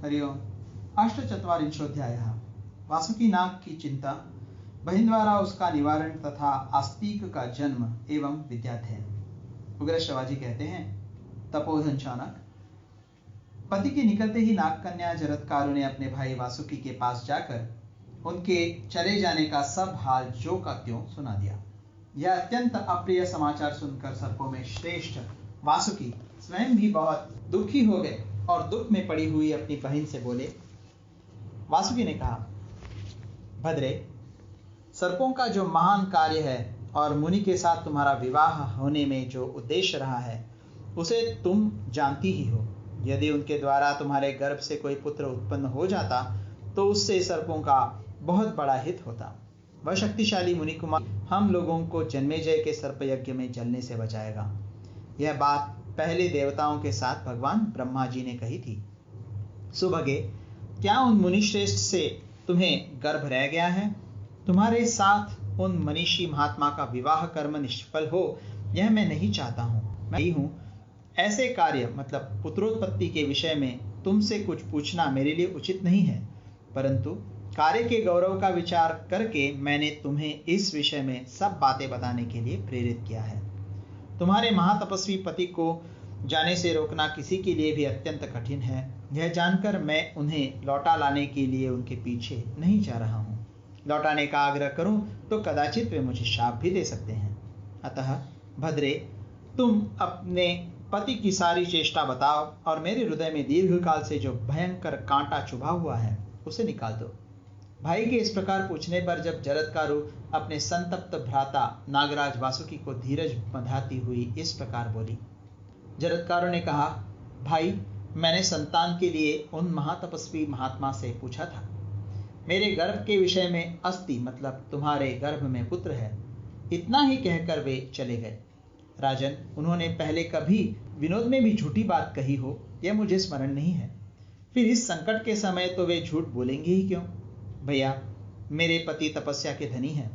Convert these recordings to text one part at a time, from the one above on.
हरि ओम। अष्टचत्वारिंशोऽध्यायः। वासुकी नाग की चिंता, बहन द्वारा उसका निवारण तथा आस्तिक का जन्म एवं विद्याध्ययन। उग्र शिवाजी कहते हैं, तपोधन शौनक, पति के निकलते ही नागकन्या जरत्कारु ने अपने भाई वासुकी के पास जाकर उनके चले जाने का सब हाल जो का त्यों सुना दिया। यह अत्यंत अप्रिय समाचार सुनकर सर्पों में श्रेष्ठ वासुकी स्वयं भी बहुत दुखी हो गए और दुख में पड़ी हुई अपनी बहन से बोले। वासुकी ने कहा, भद्रे, सर्पों का जो महान कार्य है और मुनि के साथ तुम्हारा विवाह होने में जो उद्देश्य रहा है उसे तुम जानती ही हो। यदि उनके द्वारा तुम्हारे गर्भ से कोई पुत्र उत्पन्न हो जाता तो उससे सर्पों का बहुत बड़ा हित होता। वह शक्तिशाली मुनि कुमार हम लोगों को जन्मेजय के सर्प यज्ञ में जलने से बचाएगा। यह बात पहले देवताओं के साथ भगवान ब्रह्मा जी ने कही थी। सुभगे, क्या उन मुनिश्रेष्ठ से तुम्हें गर्भ रह गया है? तुम्हारे साथ उन मनीषी महात्मा का विवाह कर्म निष्फल हो, यह मैं नहीं चाहता हूँ। मैं ही हूँ। ऐसे कार्य मतलब पुत्रोत्पत्ति के विषय में तुमसे कुछ पूछना मेरे लिए उचित नहीं है, परंतु कार्य के गौरव का विचार करके मैंने तुम्हें इस विषय में सब बातें बताने के लिए प्रेरित किया है। तुम्हारे महातपस्वी पति को जाने से रोकना किसी के लिए भी अत्यंत कठिन है। यह जानकर मैं उन्हें लौटा लाने के लिए उनके पीछे नहीं जा रहा हूँ। लौटाने का आग्रह करूं तो कदाचित वे मुझे शाप भी दे सकते हैं। अतः भद्रे, तुम अपने पति की सारी चेष्टा बताओ और मेरे हृदय में दीर्घकाल से जो भयंकर कांटा चुभा हुआ है उसे निकाल दो। भाई के इस प्रकार पूछने पर जब जरत्कारु अपने संतप्त भ्राता नागराज वासुकी को धीरज बंधाती हुई इस प्रकार बोली। जरत्कारु ने कहा, भाई, मैंने संतान के लिए उन महातपस्वी महात्मा से पूछा था। मेरे गर्भ के विषय में अस्ति मतलब तुम्हारे गर्भ में पुत्र है, इतना ही कहकर वे चले गए। राजन, उन्होंने पहले कभी विनोद में भी झूठी बात कही हो यह मुझे स्मरण नहीं है। फिर इस संकट के समय तो वे झूठ बोलेंगे ही क्यों? भैया, मेरे पति तपस्या के धनी हैं।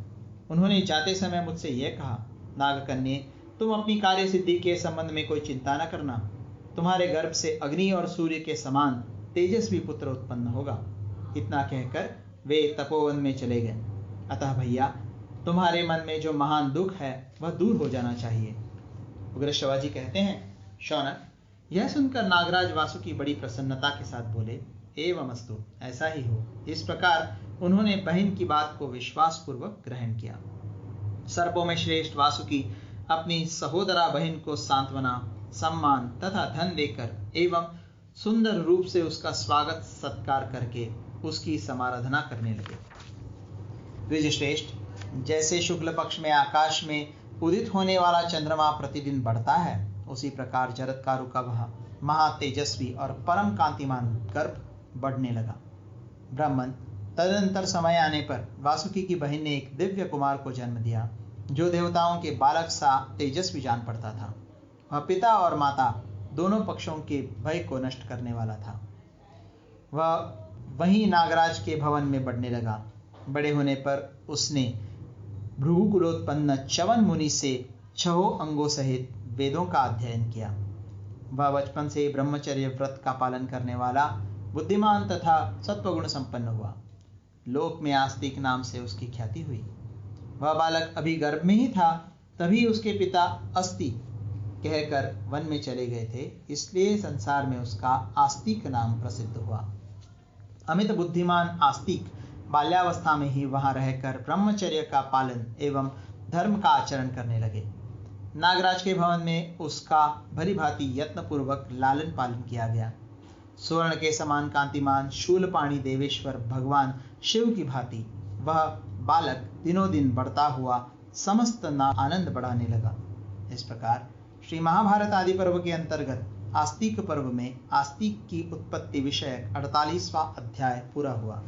उन्होंने जाते समय मुझसे यह कहा, नागकन्ये, तुम अपनी कार्य सिद्धि के संबंध में कोई चिंता न करना। तुम्हारे गर्भ से अग्नि और सूर्य के समान तेजस्वी पुत्र उत्पन्न होगा। इतना कहकर वे तपोवन में चले गए। अतः भैया, तुम्हारे मन में जो महान दुख है वह दूर हो जाना चाहिए। उग्र शिवाजी कहते हैं, शौनक, यह सुनकर नागराज वासुकी बड़ी प्रसन्नता के साथ बोले, एवमस्तु, ऐसा ही हो। इस प्रकार उन्होंने बहन की बात को विश्वास पूर्वक ग्रहण किया। सर्पों में श्रेष्ठ वासुकी अपनी सहोदरा बहन को सांत्वना, सम्मान तथा धन देकर एवं सुंदर रूप से उसका स्वागत सत्कार करके उसकी समाराधना करने लगे। द्विजश्रेष्ठ, जैसे शुक्ल पक्ष में आकाश में उदित होने वाला चंद्रमा प्रतिदिन बढ़ता है, उसी प्रकार जरत्कारु का वह महातेजस्वी और परम कांतिमान गर्भ बढ़ने लगा। ब्राह्मण, तदनंतर समय आने पर वासुकी की बहन ने एक दिव्य कुमार को जन्म दिया जो देवताओं के बालक सा तेजस्वी जान पड़ता था। वह पिता और माता दोनों पक्षों के भय को नष्ट करने वाला था। वह वहीं नागराज के भवन में बढ़ने लगा। बड़े होने पर उसने भृगुकुलोत्पन्न च्यवन मुनि से 6 अंगों सहित वेदों का अध्ययन किया। वह बचपन से ब्रह्मचर्य व्रत का पालन करने वाला बुद्धिमान तथा सत्वगुण संपन्न हुआ। लोक में आस्तिक नाम से उसकी ख्याति हुई। वह बालक अभी गर्भ में ही था, तभी उसके पिता अस्ति कहकर वन में चले गए थे, इसलिए संसार में उसका आस्तिक नाम प्रसिद्ध हुआ। अमित बुद्धिमान आस्तिक बाल्यावस्था में ही वहां रहकर ब्रह्मचर्य का पालन एवं धर्म का आचरण करने लगे। नागराज के भवन में उसका भली भांति यत्नपूर्वक लालन पालन किया गया। स्वर्ण के समान कांतिमान शूलपाणी देवेश्वर भगवान शिव की भांति वह बालक दिनों दिन बढ़ता हुआ समस्त आनंद बढ़ाने लगा। इस प्रकार श्री महाभारत आदि पर्व के अंतर्गत आस्तिक पर्व में आस्तिक की उत्पत्ति विषयक 48वां अध्याय पूरा हुआ।